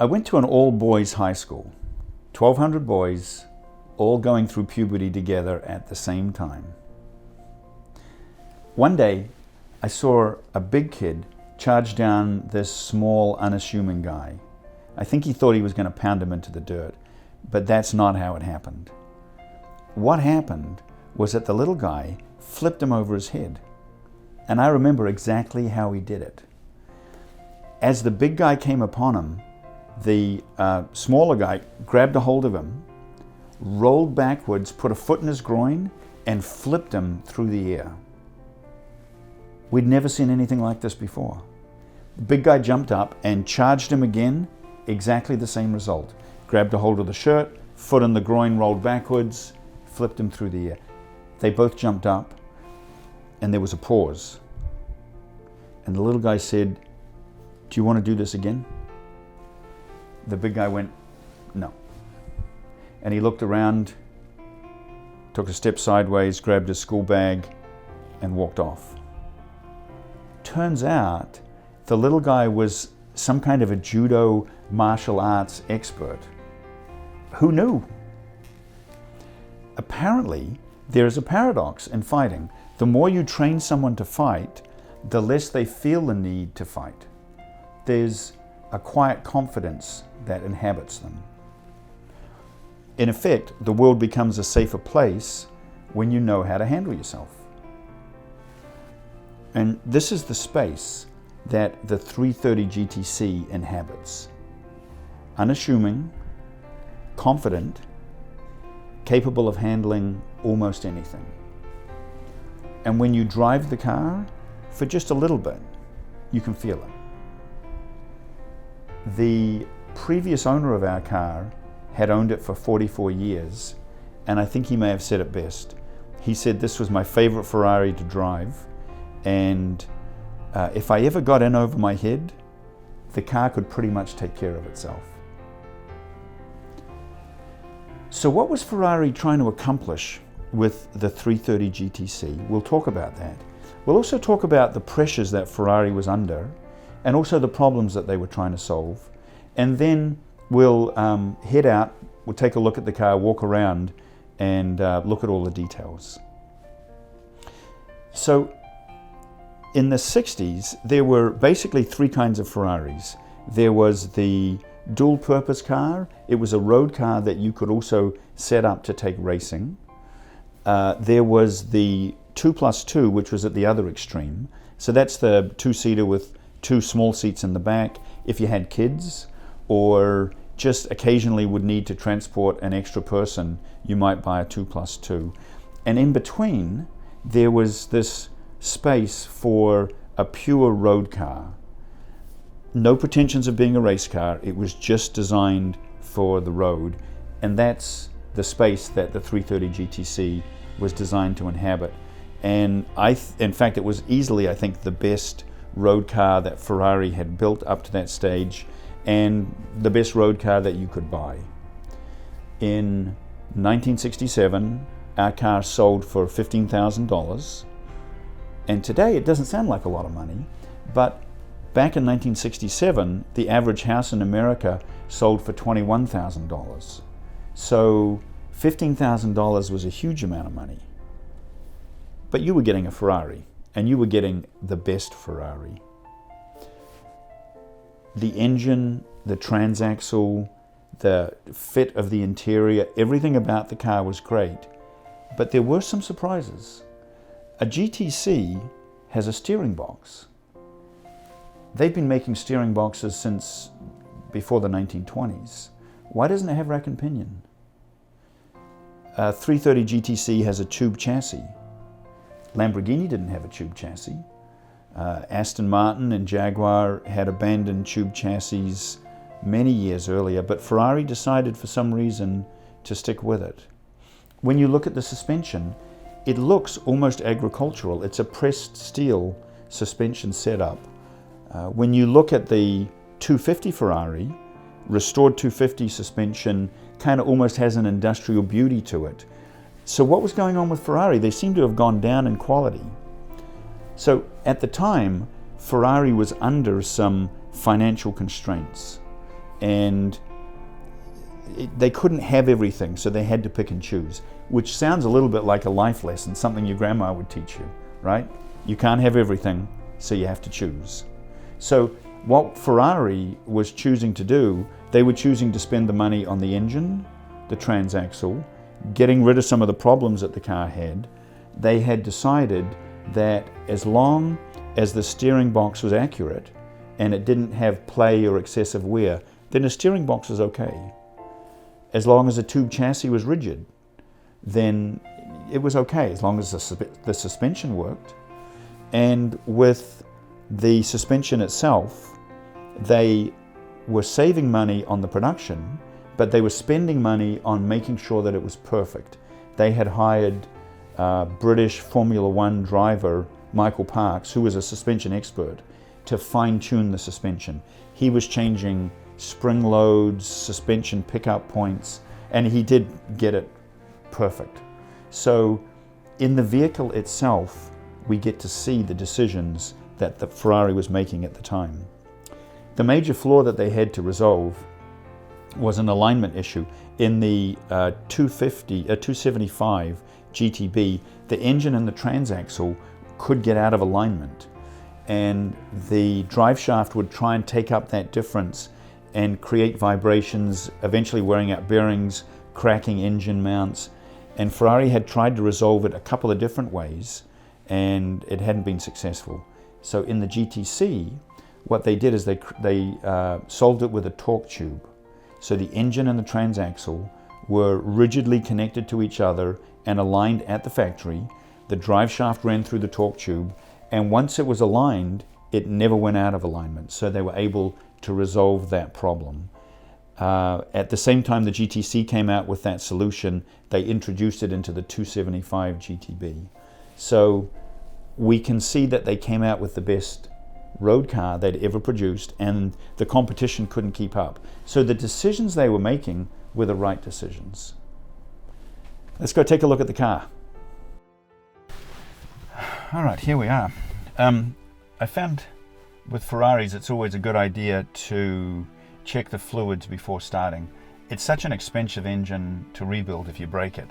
I went to an all-boys high school, 1,200 boys, all going through puberty together at the same time. One day, I saw a big kid charge down this small, unassuming guy. I think he thought he was going to pound him into the dirt, but that's not how it happened. What happened was that the little guy flipped him over his head. And I remember exactly how he did it. As the big guy came upon him, the smaller guy grabbed a hold of him, rolled backwards, put a foot in his groin, and flipped him through the air. We'd never seen anything like this before. The big guy jumped up and charged him again, exactly the same result. Grabbed a hold of the shirt, foot in the groin, rolled backwards, flipped him through the air. They both jumped up, and there was a pause. And the little guy said, "Do you want to do this again?" The big guy went, "No." And he looked around, took a step sideways, grabbed his school bag, and walked off. Turns out, the little guy was some kind of a judo martial arts expert. Who knew? Apparently, there is a paradox in fighting. The more you train someone to fight, the less they feel the need to fight. There's a quiet confidence that inhabits them. In effect, the world becomes a safer place when you know how to handle yourself. And this is the space that the 330 GTC inhabits. Unassuming, confident, capable of handling almost anything. And when you drive the car, for just a little bit, you can feel it. The previous owner of our car had owned it for 44 years, and I think he may have said it best. He said, "This was my favorite Ferrari to drive, and if I ever got in over my head, the car could pretty much take care of itself." So what was Ferrari trying to accomplish with the 330 GTC? We'll talk about that. We'll also talk about the pressures that Ferrari was under, and also the problems that they were trying to solve. And then we'll head out, we'll take a look at the car, walk around, and look at all the details. So in the 60s, there were basically three kinds of Ferraris. There was the dual-purpose car. It was a road car that you could also set up to take racing. There was the 2+2, which was at the other extreme. So that's the two-seater with two small seats in the back. If you had kids, or just occasionally would need to transport an extra person, you might buy a 2+2. And in between, there was this space for a pure road car. No pretensions of being a race car, it was just designed for the road, and that's the space that the 330 GTC was designed to inhabit. And in fact, it was easily, I think, the best road car that Ferrari had built up to that stage, and the best road car that you could buy. In 1967, our car sold for $15,000, and today it doesn't sound like a lot of money, but back in 1967, the average house in America sold for $21,000. So $15,000 was a huge amount of money. But you were getting a Ferrari, and you were getting the best Ferrari. The engine, the transaxle, the fit of the interior, everything about the car was great, but there were some surprises. A GTC has a steering box. They've been making steering boxes since before the 1920s. Why doesn't it have rack and pinion? 330 GTC has a tube chassis. Lamborghini didn't have a tube chassis. Aston Martin and Jaguar had abandoned tube chassis many years earlier, but Ferrari decided for some reason to stick with it. When you look at the suspension, it looks almost agricultural. It's a pressed steel suspension setup. When you look at the 250 Ferrari, restored 250 suspension kind of almost has an industrial beauty to it. So what was going on with Ferrari? They seem to have gone down in quality. So at the time, Ferrari was under some financial constraints. and they couldn't have everything, so they had to pick and choose, which sounds a little bit like a life lesson, something your grandma would teach you, right? You can't have everything, so you have to choose. So what Ferrari was choosing to do, they were choosing to spend the money on the engine, the transaxle, getting rid of some of the problems that the car had. They had decided that as long as the steering box was accurate and it didn't have play or excessive wear, then the steering box was okay. As long as the tube chassis was rigid, then it was okay, as long as the suspension worked. And with the suspension itself, they were saving money on the production, but they were spending money on making sure that it was perfect. They had hired British Formula One driver Michael Parks, who was a suspension expert, to fine-tune the suspension. He was changing spring loads, suspension pickup points, and he did get it perfect. So in the vehicle itself, we get to see the decisions that the Ferrari was making at the time. The major flaw that they had to resolve was an alignment issue. In the 275 GTB, the engine and the transaxle could get out of alignment, and the drive shaft would try and take up that difference and create vibrations, eventually wearing out bearings, cracking engine mounts. And Ferrari had tried to resolve it a couple of different ways, and it hadn't been successful. So in the GTC, what they did is they solved it with a torque tube. So the engine and the transaxle were rigidly connected to each other and aligned at the factory. The drive shaft ran through the torque tube, and once it was aligned, it never went out of alignment. So they were able to resolve that problem. At the same time the GTC came out with that solution, they introduced it into the 275 GTB. So we can see that they came out with the best road car they'd ever produced, and the competition couldn't keep up. So the decisions they were making were the right decisions. Let's go take a look at the car. All right, here we are. I found with Ferraris it's always a good idea to check the fluids before starting. It's such an expensive engine to rebuild if you break it,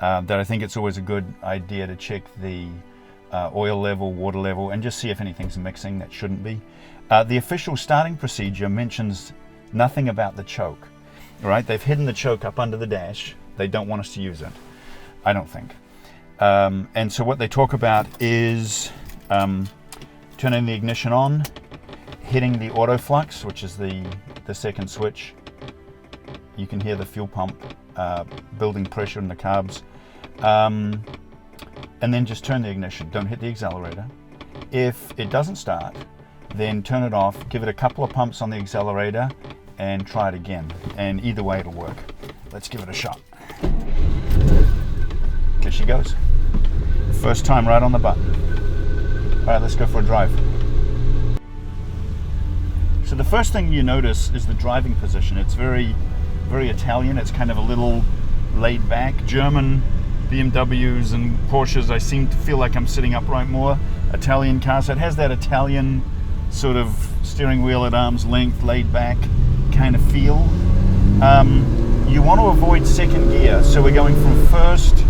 that I think it's always a good idea to check the oil level, water level, and just see if anything's mixing that shouldn't be. The official starting procedure mentions nothing about the choke. All right, they've hidden the choke up under the dash. They don't want us to use it, I don't think. And so what they talk about is turning the ignition on, hitting the auto flux, which is the second switch. You can hear the fuel pump building pressure in the carbs. And then just turn the ignition, don't hit the accelerator. If it doesn't start, then turn it off, give it a couple of pumps on the accelerator, and try it again. And either way it'll work. Let's give it a shot. There she goes. First time right on the button. All right, let's go for a drive. So the first thing you notice is the driving position. It's very, very Italian. It's kind of a little laid back. German BMWs and Porsches, I seem to feel like I'm sitting upright more. Italian cars, so it has that Italian sort of steering wheel at arm's length, laid back kind of feel. You want to avoid second gear, so we're going from first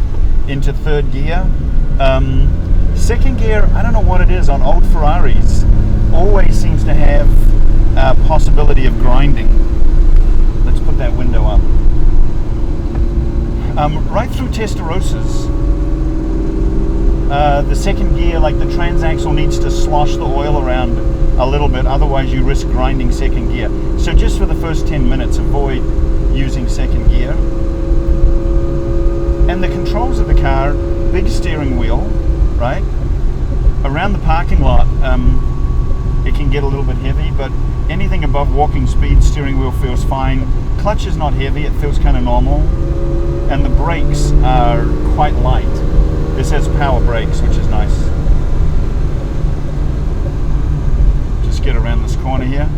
into third gear. Second gear, I don't know what it is, on old Ferraris, always seems to have a possibility of grinding. Let's put that window up. Right through Testarossas, the second gear, like the transaxle, needs to slosh the oil around a little bit, otherwise you risk grinding second gear. So just for the first 10 minutes, avoid using second gear. And the controls of the car, big steering wheel, right? Around the parking lot, it can get a little bit heavy, but anything above walking speed, steering wheel feels fine. Clutch is not heavy, it feels kind of normal. And the brakes are quite light. This has power brakes, which is nice. Just get around this corner here.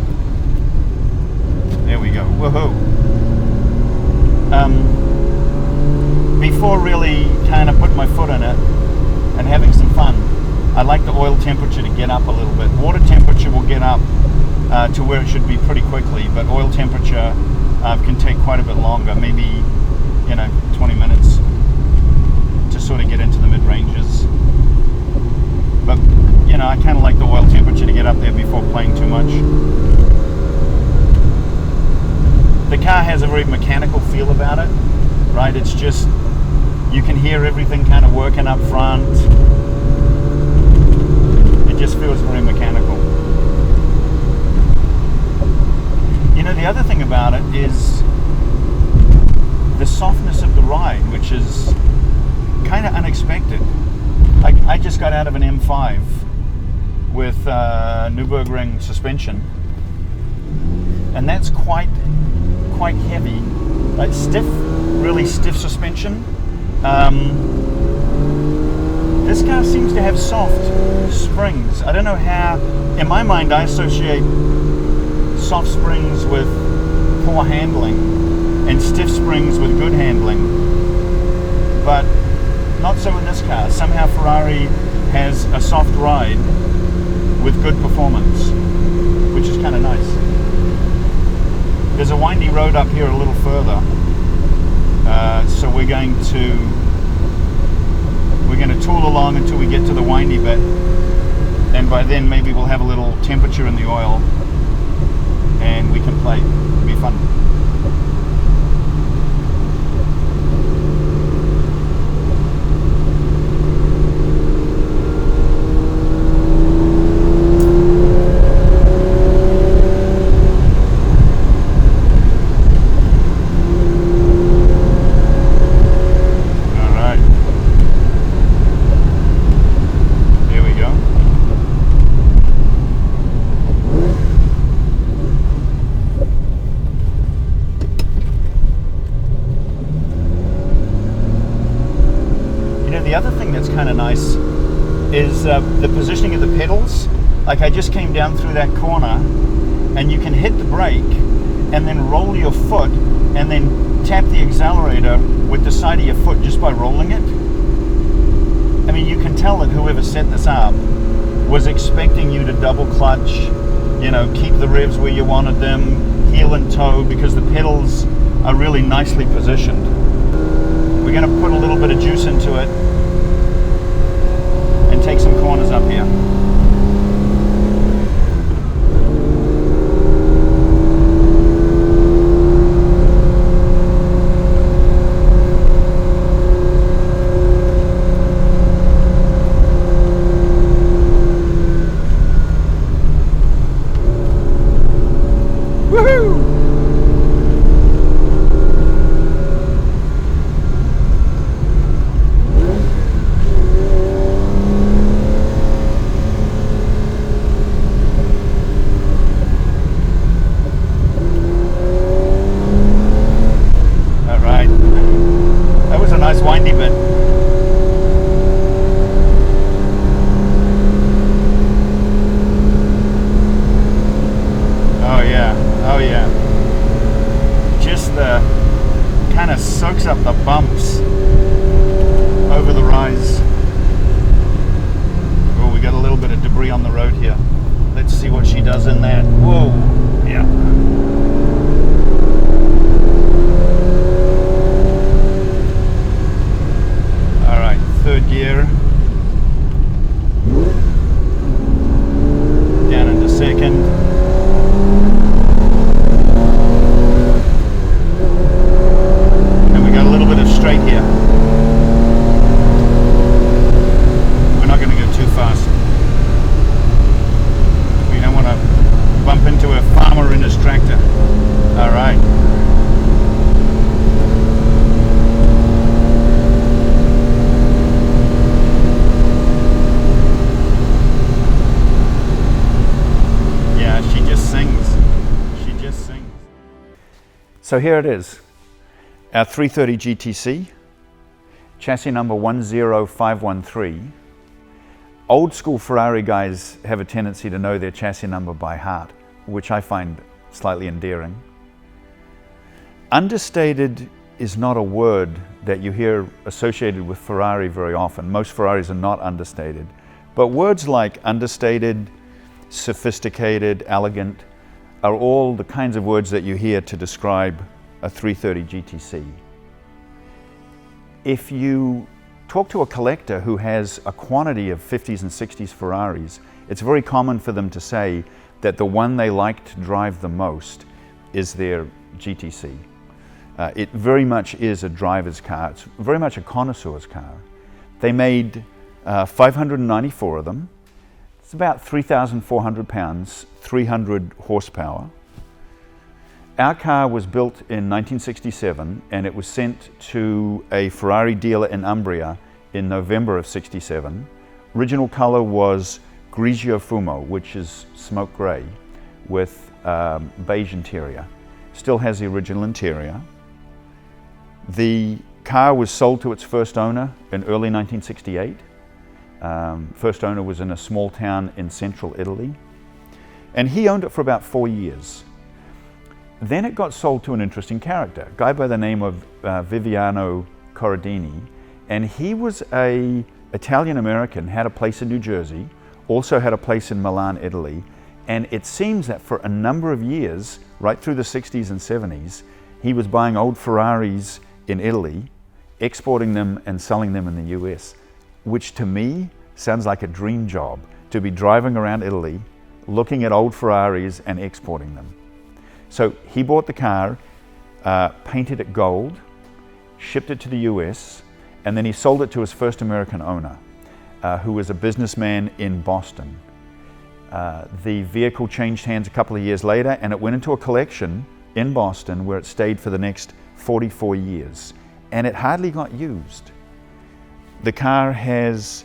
There we go. Woohoo! Before really kind of putting my foot in it and having some fun, I like the oil temperature to get up a little bit. Water temperature will get up to where it should be pretty quickly, but oil temperature can take quite a bit longer, maybe 20 minutes to sort of get into the mid-ranges. But I kind of like the oil temperature to get up there before playing too much. The car has a very mechanical feel about it, right? It's just, you can hear everything kind of working up front. It just feels very mechanical. The other thing about it is the softness of the ride, which is kind of unexpected. I just got out of an M5 with Nürburgring suspension, and that's quite heavy, like stiff, really stiff suspension. This car seems to have soft springs. I don't know how. In my mind, I associate soft springs with poor handling and stiff springs with good handling, but not so in this car. Somehow Ferrari has a soft ride with good performance, which is kind of nice. There's a windy road up here a little further, so we're going to tool along until we get to the windy bit, and by then maybe we'll have a little temperature in the oil and we can play. It'll be fun. The other thing that's kind of nice is the positioning of the pedals. Like I just came down through that corner and you can hit the brake and then roll your foot and then tap the accelerator with the side of your foot just by rolling it. I mean, you can tell that whoever set this up was expecting you to double clutch, keep the revs where you wanted them, heel and toe, because the pedals are really nicely positioned. We're going to put a little bit of juice into it and take some corners up here. Woohoo! Nice windy bit. Oh yeah. Just kind of soaks up the bumps over the rise. Oh, we got a little bit of debris on the road here. Let's see what she does in that. Whoa, yeah. Third gear, down into second, and we got a little bit of straight here. We're not going to go too fast. We don't want to bump into a farmer in his tractor. All right. So here it is, our 330 GTC, chassis number 10513. Old school Ferrari guys have a tendency to know their chassis number by heart, which I find slightly endearing. Understated is not a word that you hear associated with Ferrari very often. Most Ferraris are not understated. But words like understated, sophisticated, elegant are all the kinds of words that you hear to describe a 330 GTC. If you talk to a collector who has a quantity of 50s and 60s Ferraris, it's very common for them to say that the one they like to drive the most is their GTC. It very much is a driver's car. It's very much a connoisseur's car. They made 594 of them. It's about 3,400 pounds, 300 horsepower. Our car was built in 1967 and it was sent to a Ferrari dealer in Umbria in November of '67. Original color was Grigio Fumo, which is smoke gray with beige interior. Still has the original interior. The car was sold to its first owner in early 1968. First owner was in a small town in central Italy. And he owned it for about 4 years. Then it got sold to an interesting character, a guy by the name of Viviano Corradini. And he was an Italian-American, had a place in New Jersey, also had a place in Milan, Italy. And it seems that for a number of years, right through the 60s and 70s, he was buying old Ferraris in Italy, exporting them and selling them in the US, which to me sounds like a dream job, to be driving around Italy, looking at old Ferraris and exporting them. So he bought the car, painted it gold, shipped it to the US, and then he sold it to his first American owner, who was a businessman in Boston. The vehicle changed hands a couple of years later and it went into a collection in Boston where it stayed for the next 44 years. And it hardly got used. The car has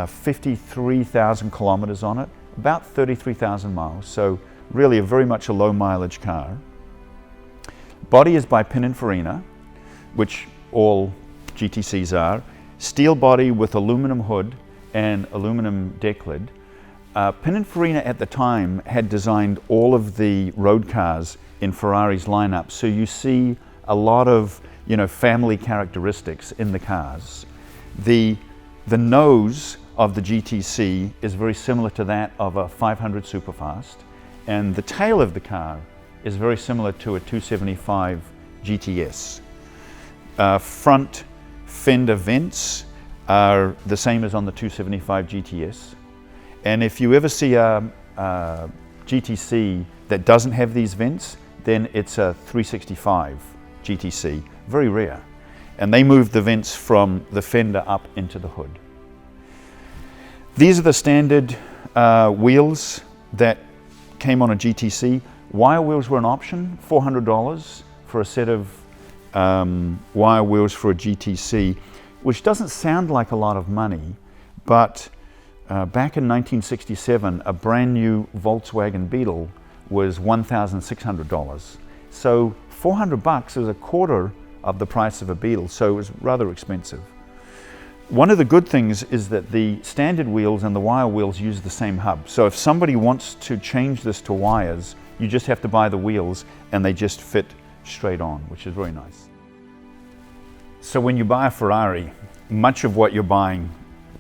53,000 kilometers on it, about 33,000 miles, so really very much a low mileage car. Body is by Pininfarina, which all GTCs are. Steel body with aluminum hood and aluminum deck lid. Pininfarina at the time had designed all of the road cars in Ferrari's lineup, so you see a lot of family characteristics in the cars. The nose of the GTC is very similar to that of a 500 Superfast, and the tail of the car is very similar to a 275 GTS. Front fender vents are the same as on the 275 GTS. And if you ever see a GTC that doesn't have these vents, then it's a 365 GTC, very rare. And they moved the vents from the fender up into the hood. These are the standard wheels that came on a GTC. Wire wheels were an option, $400 for a set of wire wheels for a GTC, which doesn't sound like a lot of money, but back in 1967, a brand new Volkswagen Beetle was $1,600. So $400 is a quarter of the price of a Beetle, so it was rather expensive. One of the good things is that the standard wheels and the wire wheels use the same hub. So if somebody wants to change this to wires, you just have to buy the wheels and they just fit straight on, which is very nice. So when you buy a Ferrari, much of what you're buying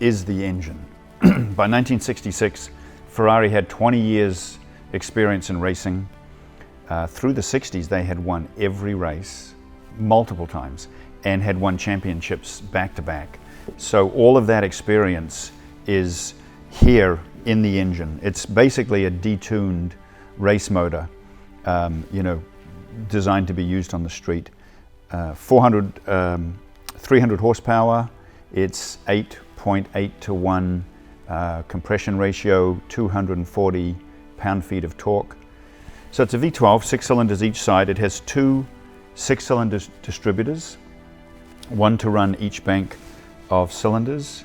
is the engine. By 1966, Ferrari had 20 years experience in racing. Through the 60s, they had won every race multiple times and had won championships back to back. So all of that experience is here in the engine. It's basically a detuned race motor, designed to be used on the street. 300 horsepower. It's 8.8 to 1 compression ratio, 240 pound-feet of torque. So it's a V12, 6 cylinders each side. It has 2 6-cylinder distributors, one to run each bank of cylinders.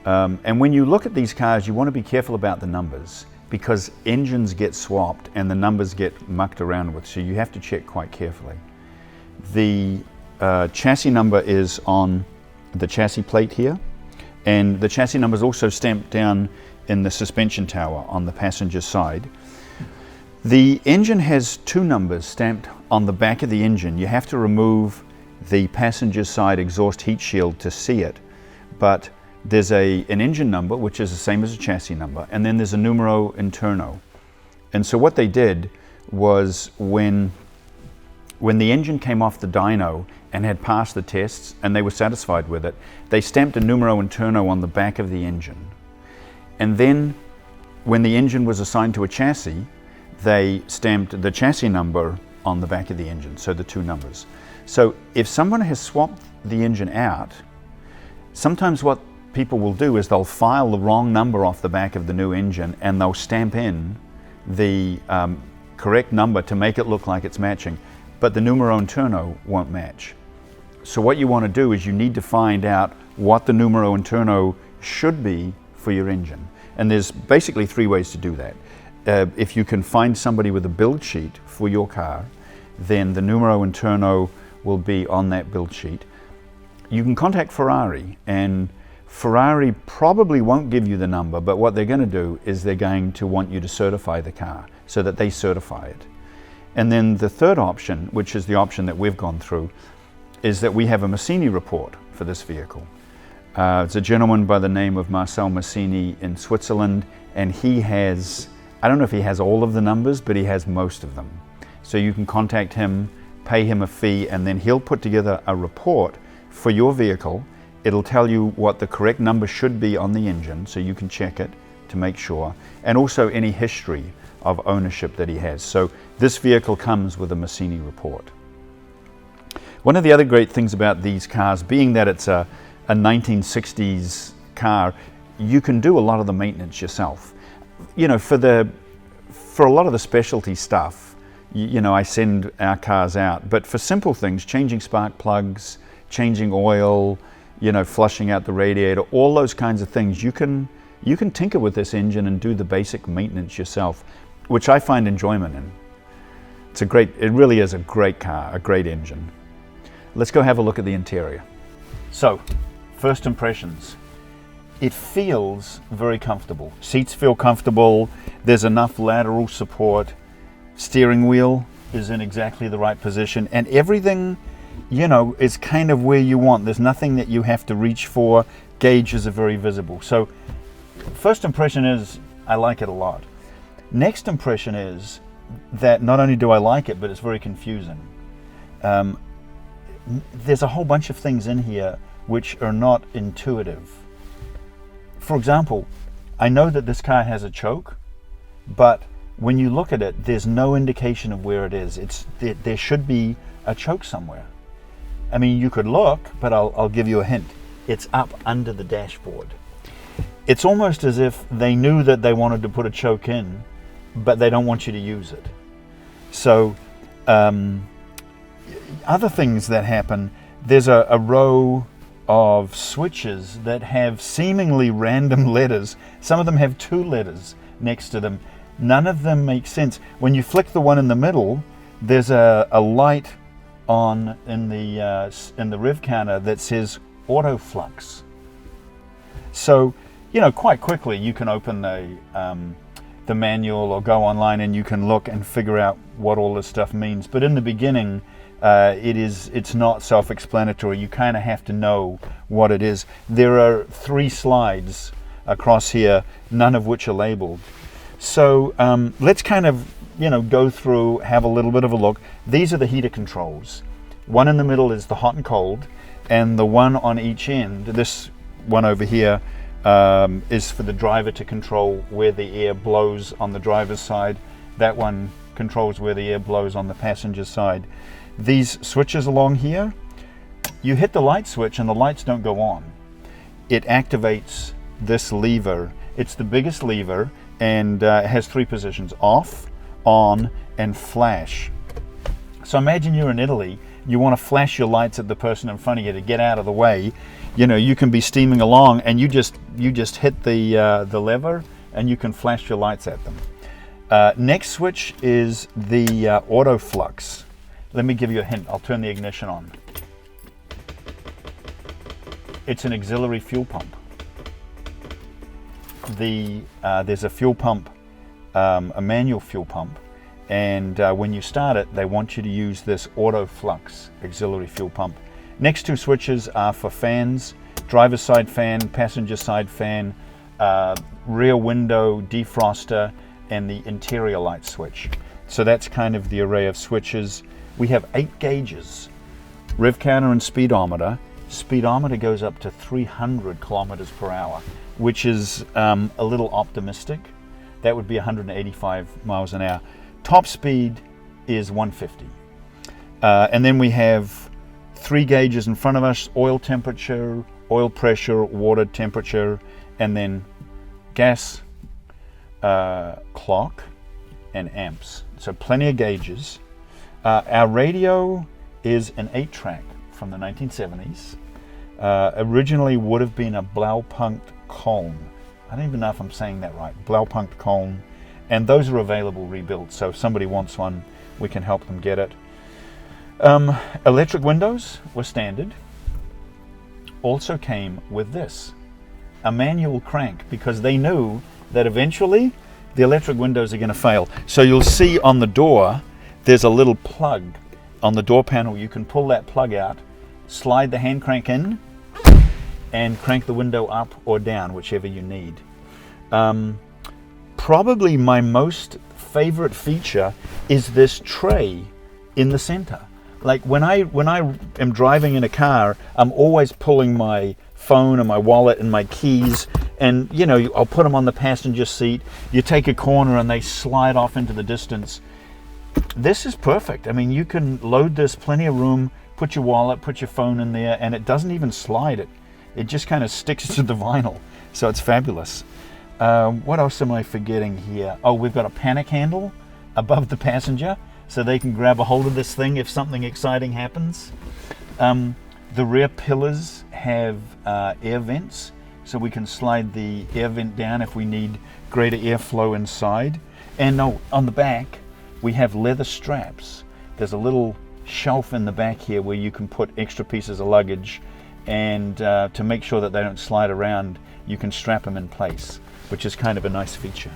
And when you look at these cars, you want to be careful about the numbers because engines get swapped and the numbers get mucked around with, so you have to check quite carefully. The chassis number is on the chassis plate here, and the chassis number is also stamped down in the suspension tower on the passenger side. The engine has 2 numbers stamped on the back of the engine. You have to remove the passenger side exhaust heat shield to see it, but there's an engine number which is the same as a chassis number, and then there's a numero interno. And so what they did was when the engine came off the dyno and had passed the tests and they were satisfied with it, they stamped a numero interno on the back of the engine. And then when the engine was assigned to a chassis, they stamped the chassis number on the back of the engine, so the two numbers. So if someone has swapped the engine out, sometimes what people will do is they'll file the wrong number off the back of the new engine and they'll stamp in the correct number to make it look like it's matching, but the numero interno won't match. So what you want to do is you need to find out what the numero interno should be for your engine. And there's basically three ways to do that. If you can find somebody with a build sheet for your car, then the numero interno will be on that build sheet. You can contact Ferrari, and Ferrari probably won't give you the number, but what they're going to do is they're going to want you to certify the car so that they certify it. And then the third option, which is the option that we've gone through, is that we have a Massini report for this vehicle. It's a gentleman by the name of Marcel Massini in Switzerland, and he has, I don't know if he has all of the numbers, but he has most of them. So you can contact him, pay him a fee, and then he'll put together a report for your vehicle. It'll tell you what the correct number should be on the engine, so you can check it to make sure, and also any history of ownership that he has. So this vehicle comes with a Massini report. One of the other great things about these cars, being that it's a 1960s car, you can do a lot of the maintenance yourself. You know, for a lot of the specialty stuff, you know, I send our cars out, but for simple things, changing spark plugs, changing oil, you know, flushing out the radiator, all those kinds of things, you can tinker with this engine and do the basic maintenance yourself, which I find enjoyment in. It really is a great car, a great engine. Let's go have a look at the interior. So, first impressions. It feels very comfortable. Seats feel comfortable. There's enough lateral support. Steering wheel is in exactly the right position, and everything, you know, is kind of where you want. There's nothing that you have to reach for. Gauges are very visible. So, first impression is I like it a lot. Next impression is that not only do I like it, but it's very confusing. There's a whole bunch of things in here which are not intuitive. For example, I know that this car has a choke, but when you look at it, there's no indication of where it is. There should be a choke somewhere. I mean, you could look, but I'll give you a hint. It's up under the dashboard. It's almost as if they knew that they wanted to put a choke in, but they don't want you to use it. So, other things that happen, there's a row of switches that have seemingly random letters. Some of them have 2 letters next to them. None of them make sense. When you flick the one in the middle, there's a light on in the rev counter that says auto flux. So, you know, quite quickly you can open the manual or go online and you can look and figure out what all this stuff means. But in the beginning, it's not self-explanatory. You kind of have to know what it is. There are 3 slides across here, none of which are labeled. So let's kind of, you know, go through, have a little bit of a look. These are the heater controls. One in the middle is the hot and cold, and the one on each end, this one over here, is for the driver to control where the air blows on the driver's side. That one controls where the air blows on the passenger side. These switches along here, you hit the light switch and the lights don't go on. It activates this lever. It's the biggest lever, and it has 3 positions: off, on, and flash. So imagine you're in Italy, you want to flash your lights at the person in front of you to get out of the way. You know, you can be steaming along and you just hit the lever and you can flash your lights at them. Next switch is the auto flux. Let me give you a hint. I'll turn the ignition on. It's an auxiliary fuel pump. There's a fuel pump, a manual fuel pump, and when you start it, they want you to use this auto flux auxiliary fuel pump. Next 2 switches are for fans: driver's side fan, passenger side fan, rear window defroster, and the interior light switch. So that's kind of the array of switches. We have 8 gauges, rev counter and speedometer. Speedometer goes up to 300 kilometers per hour, which is a little optimistic. That would be 185 miles an hour. Top speed is 150. And then we have 3 gauges in front of us: oil temperature, oil pressure, water temperature, and then gas, clock, and amps. So plenty of gauges. Our radio is an 8-track from the 1970s. Originally would have been a Blaupunkt Kolm. I don't even know if I'm saying that right. Blaupunkt Kolm. And those are available rebuilt. So if somebody wants one, we can help them get it. Electric windows were standard. Also came with this, a manual crank, because they knew that eventually the electric windows are going to fail. So you'll see on the door, there's a little plug on the door panel. You can pull that plug out, slide the hand crank in, and crank the window up or down, whichever you need. Probably my most favorite feature is this tray in the center. Like when I am driving in a car, I'm always pulling my phone and my wallet and my keys, and you know, I'll put them on the passenger seat. You take a corner and they slide off into the distance. This is perfect. I mean, you can load this, plenty of room, put your wallet, put your phone in there, and it doesn't even slide. It just kind of sticks to the vinyl. So it's fabulous. What else am I forgetting here? Oh, we've got a panic handle above the passenger, so they can grab a hold of this thing if something exciting happens. The rear pillars have air vents, so we can slide the air vent down if we need greater airflow inside. And on the back, we have leather straps. There's a little shelf in the back here where you can put extra pieces of luggage, and to make sure that they don't slide around, you can strap them in place, which is kind of a nice feature.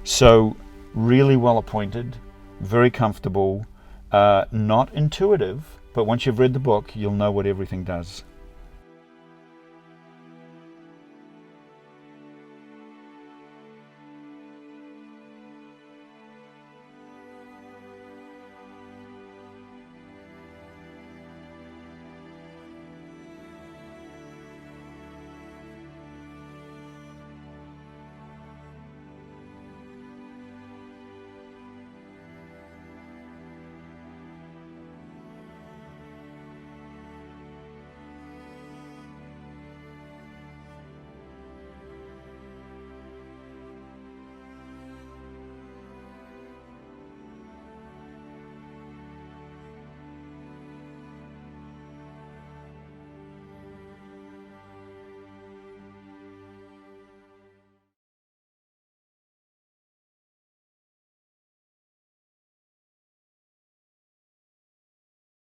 So really well appointed, very comfortable, not intuitive, but once you've read the book, you'll know what everything does.